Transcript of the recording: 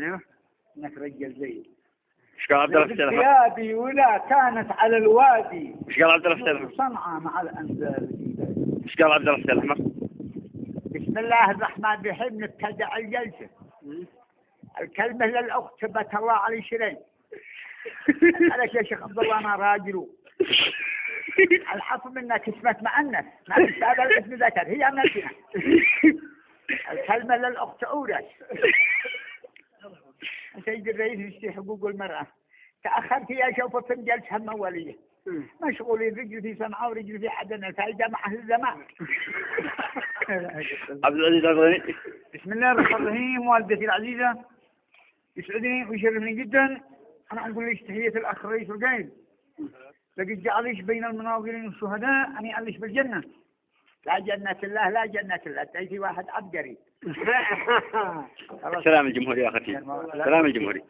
ايوه انك رجل زي ايش قال عبد الله في التلفون؟ ثيابي ولا كانت على الوادي. ايش قال عبد الله في التلفون؟ صنعاء مع الانزال. ايش قال عبد الله في التلفون؟ بسم الله الرحمن الرحيم. نبتدع الجلسه. الكلمه للاخت ثبت الله علي شرين. عليك يا شيخ عبد الله انا راجل. الحصر منك اسمه مؤنث ما هذا الاسم ذكر هي مثلنا. الكلمه للاخت اورس. سيد الرئيس في حقوق المراه تاخرت يا شوفه في جلسه موليه. مشغولين رجل في صنعاء ورجل في عدن. الفائده مع اهل الزمان. عبد العزيز الغني. بسم الله الرحمن الرحيم. والدتي العزيزه يسعدني ويشرفني جدا انا اقول لك تحيه الاخ رئيس القائد. لقد جعلش بين المناظرين والشهداء أن يعلش بالجنة. لا جنة الله لا جنة الله. تأتي واحد عبقري. سلام الجمهوري يا أختي. سلام الجمهوري.